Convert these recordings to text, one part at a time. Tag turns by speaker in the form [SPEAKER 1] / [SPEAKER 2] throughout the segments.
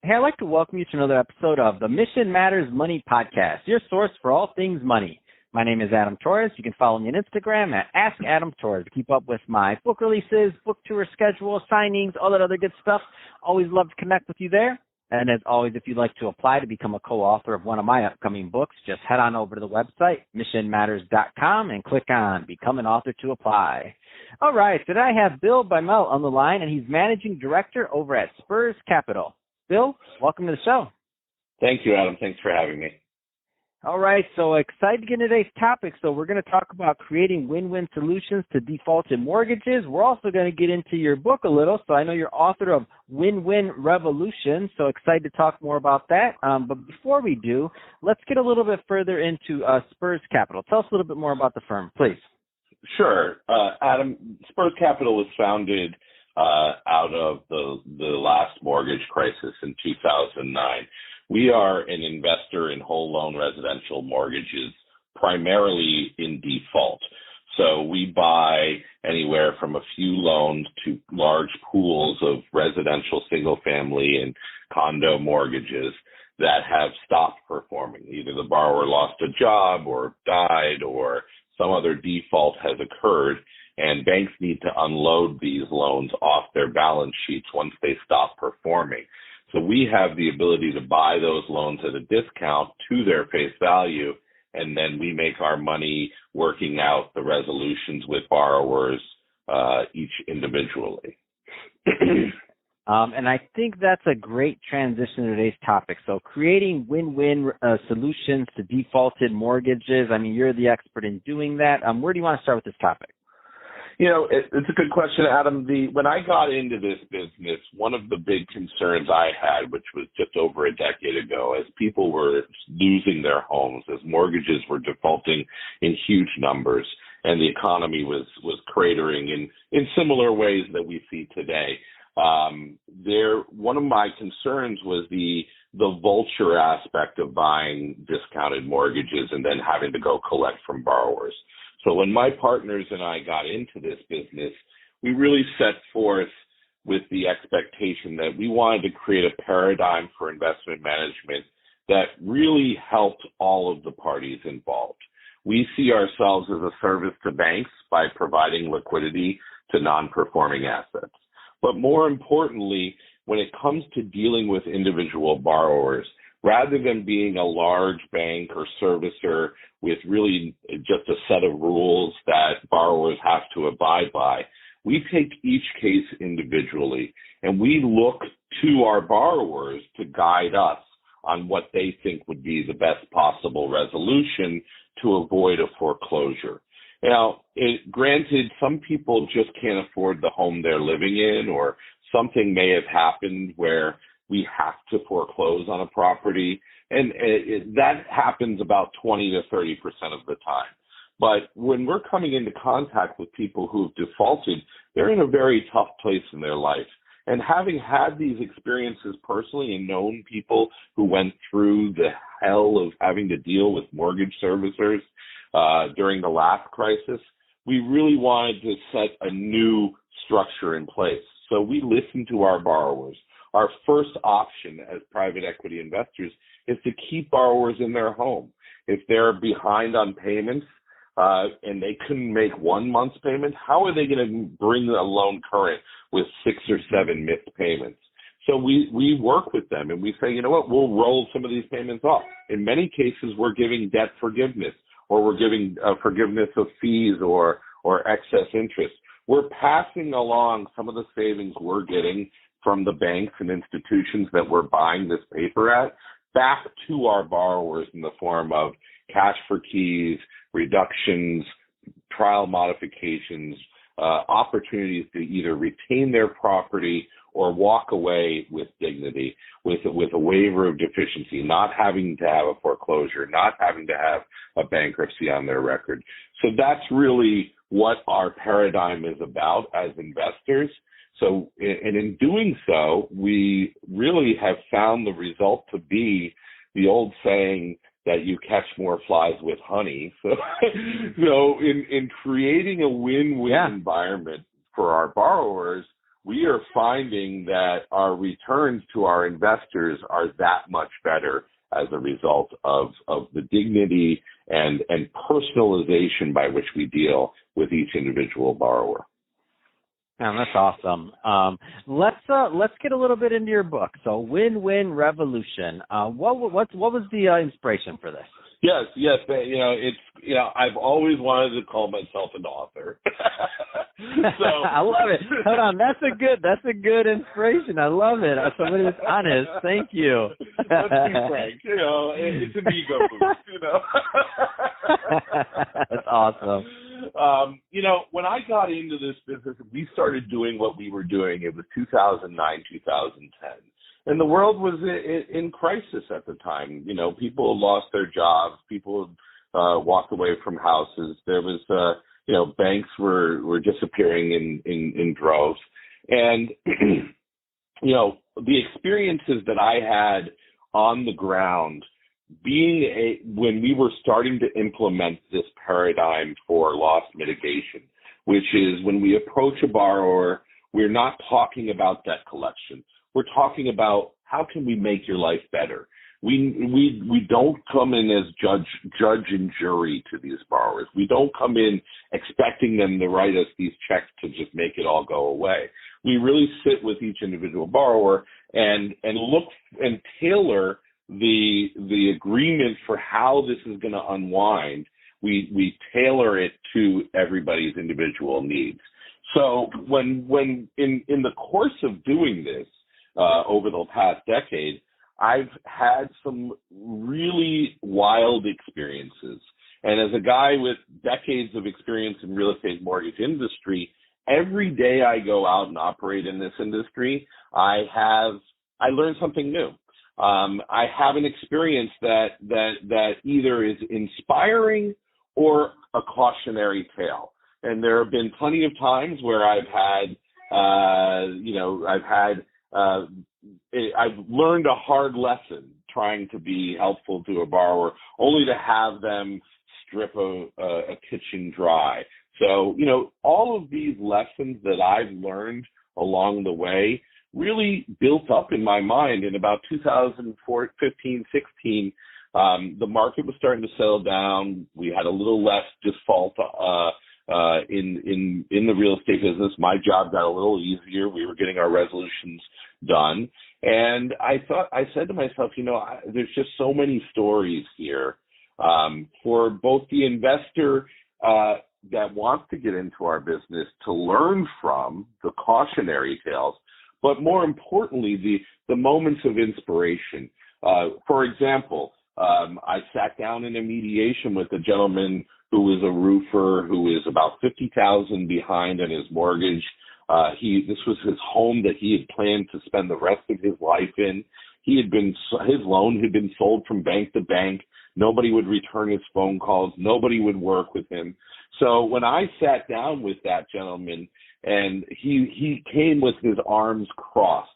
[SPEAKER 1] Hey, I'd like to welcome you to another episode of the Mission Matters Money Podcast, your source for all things money. My name is Adam Torres. You can follow me on Instagram at AskAdamTorres to keep up with my book releases, book tour schedule, signings, all that other good stuff. Always love to connect with you there. And as always, if you'd like to apply to become a co-author of one of my upcoming books, just head on over to the website, missionmatters.com, and click on Become an Author to apply. All right, today I have Bill Bymel on the line, and he's Managing Director over at Spurs Capital. Bill, welcome to the show.
[SPEAKER 2] Thank you, Adam. Thanks for having me.
[SPEAKER 1] All right, so excited to get into today's topic. So we're going to talk about creating win-win solutions to defaulted mortgages. We're also going to get into your book a little. So I know you're author of Win-Win Revolution, so excited to talk more about that. But before we do, let's get a little bit further into Spurs Capital. Tell us a little bit more about the firm, please.
[SPEAKER 2] Sure. Adam, Spurs Capital was founded out of the last mortgage crisis in 2009. We are an investor in whole loan residential mortgages, primarily in default. So we buy anywhere from a few loans to large pools of residential single family and condo mortgages that have stopped performing. Either the borrower lost a job or died or some other default has occurred, and banks need to unload these loans off their balance sheets once they stop performing. So we have the ability to buy those loans at a discount to their face value, and then we make our money working out the resolutions with borrowers each individually.
[SPEAKER 1] And I think that's a great transition to today's topic. So creating win-win solutions to defaulted mortgages. I mean, you're the expert in doing that. Where do you want to start with this topic?
[SPEAKER 2] You know, it's a good question, Adam. When I got into this business, one of the big concerns I had, which was just over a decade ago, as people were losing their homes, as mortgages were defaulting in huge numbers, and the economy was cratering in similar ways that we see today. One of my concerns was the vulture aspect of buying discounted mortgages and then having to go collect from borrowers. So when my partners and I got into this business, we really set forth with the expectation that we wanted to create a paradigm for investment management that really helped all of the parties involved. We see ourselves as a service to banks by providing liquidity to non-performing assets. But more importantly, when it comes to dealing with individual borrowers, rather than being a large bank or servicer with really just a set of rules that borrowers have to abide by, we take each case individually and we look to our borrowers to guide us on what they think would be the best possible resolution to avoid a foreclosure. Now, granted, some people just can't afford the home they're living in, or something may have happened where we have to foreclose on a property, and that happens about 20 to 30% of the time. But when we're coming into contact with people who've defaulted, they're in a very tough place in their life. And having had these experiences personally and known people who went through the hell of having to deal with mortgage servicers during the last crisis, we really wanted to set a new structure in place. So we listened to our borrowers. Our first option as private equity investors is to keep borrowers in their home. If they're behind on payments and they couldn't make 1 month's payment, how are they going to bring a loan current with 6 or 7 missed payments? So we work with them and we say, you know what, we'll roll some of these payments off. In many cases, we're giving debt forgiveness, or we're giving forgiveness of fees or excess interest. We're passing along some of the savings we're getting from the banks and institutions that we're buying this paper at back to our borrowers in the form of cash for keys, reductions, trial modifications, opportunities to either retain their property or walk away with dignity, with a waiver of deficiency, not having to have a foreclosure, not having to have a bankruptcy on their record. So that's really what our paradigm is about as investors. So, and in doing so, we really have found the result to be the old saying that you catch more flies with honey. So, in creating a win-win environment for our borrowers, we are finding that our returns to our investors are that much better as a result of the dignity and personalization by which we deal with each individual borrower.
[SPEAKER 1] Man, that's awesome. Let's get a little bit into your book. So, Win-Win Revolution. What was the inspiration for this?
[SPEAKER 2] Yes. I've always wanted to call myself an author. So
[SPEAKER 1] I love it. Hold on, that's a good inspiration. I love it. Somebody that's honest. Thank you.
[SPEAKER 2] Let's be frank. It's an ego boost.
[SPEAKER 1] That's awesome.
[SPEAKER 2] When I got into this business, we started doing what we were doing. It was 2009, 2010. And the world was in crisis at the time. People had lost their jobs. People had walked away from houses. There was, banks were disappearing in droves. And, the experiences that I had on the ground when we were starting to implement this paradigm for loss mitigation, which is when we approach a borrower, we're not talking about debt collection. We're talking about how can we make your life better. We don't come in as judge and jury to these borrowers. We don't come in expecting them to write us these checks to just make it all go away. We really sit with each individual borrower and look and tailor the agreement for how this is going to unwind. We tailor it to everybody's individual needs. So when in the course of doing this over the past decade, I've had some really wild experiences. And as a guy with decades of experience in real estate mortgage industry, every day I go out and operate in this industry, I learn something new. I have an experience that either is inspiring or a cautionary tale. And there have been plenty of times where I've learned a hard lesson trying to be helpful to a borrower, only to have them strip a kitchen dry. So, all of these lessons that I've learned along the way really built up in my mind. In about 2015, 16, the market was starting to settle down. We had a little less default in the real estate business. My job got a little easier. We were getting our resolutions done. And I said to myself, there's just so many stories here for both the investor that wants to get into our business to learn from the cautionary tales, but more importantly, the moments of inspiration. For example, I sat down in a mediation with a gentleman who was a roofer who is about $50,000 behind on his mortgage. This was his home that he had planned to spend the rest of his life in. His loan had been sold from bank to bank. Nobody would return his phone calls. Nobody would work with him. So when I sat down with that gentleman, and he came with his arms crossed,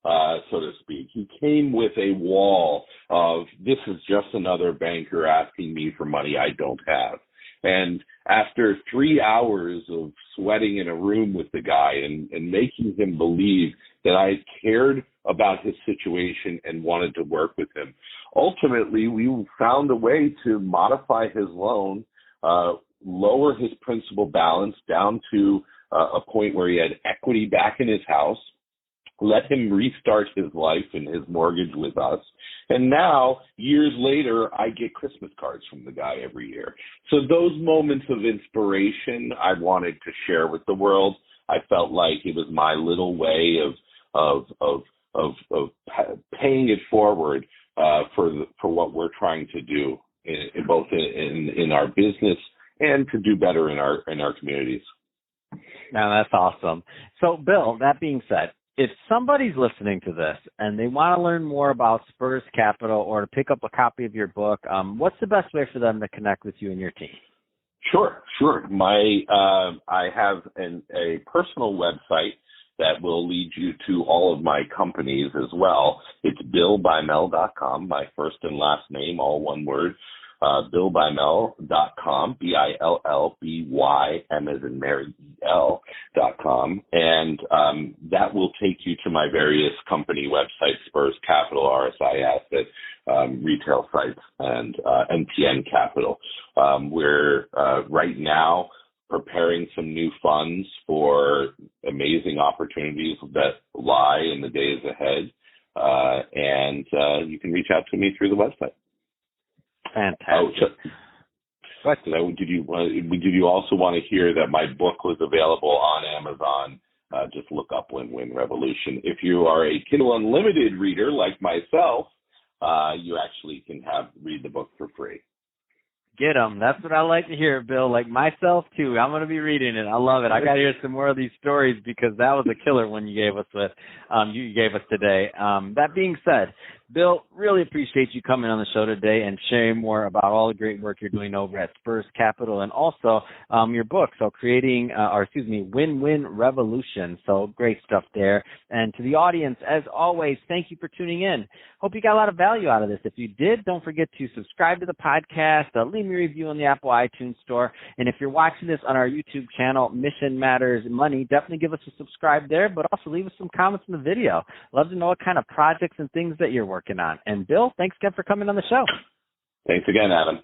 [SPEAKER 2] so to speak. He came with a wall of, this is just another banker asking me for money I don't have. And after 3 hours of sweating in a room with the guy and making him believe that I cared about his situation and wanted to work with him, ultimately we found a way to modify his loan, lower his principal balance down to a point where he had equity back in his house, let him restart his life and his mortgage with us. And now, years later, I get Christmas cards from the guy every year. So those moments of inspiration I wanted to share with the world. I felt like it was my little way of paying it forward for what we're trying to do both in our business and to do better in our communities.
[SPEAKER 1] Now, that's awesome. So, Bill, that being said, if somebody's listening to this and they want to learn more about Spurs Capital or to pick up a copy of your book, what's the best way for them to connect with you and your team?
[SPEAKER 2] Sure. I have a personal website that will lead you to all of my companies as well. It's BillBymel.com, my first and last name, all one word. BillBymel.com, BILLBY, M as in Mary, Bymel.com, and that will take you to my various company websites, Spurs Capital, RSI Asset, retail sites, and NPN Capital. We're right now preparing some new funds for amazing opportunities that lie in the days ahead, and you can reach out to me through the website.
[SPEAKER 1] Fantastic.
[SPEAKER 2] Did you also want to hear that my book was available on Amazon? Just look up Win-Win Revolution. If you are a Kindle Unlimited reader like myself, you actually can read the book for free.
[SPEAKER 1] Get them. That's what I like to hear, Bill. Like myself, too. I'm going to be reading it. I love it. I got to hear some more of these stories because that was a killer one you gave us today. That being said, Bill, really appreciate you coming on the show today and sharing more about all the great work you're doing over at Spurs Capital and also your book. So Win-Win Revolution. So great stuff there. And to the audience, as always, thank you for tuning in. Hope you got a lot of value out of this. If you did, don't forget to subscribe to the podcast, leave me a review on the Apple iTunes Store. And if you're watching this on our YouTube channel, Mission Matters Money, definitely give us a subscribe there, but also leave us some comments in the video. Love to know what kind of projects and things that you're working on. And Bill, thanks again for coming on the show.
[SPEAKER 2] Thanks again, Adam.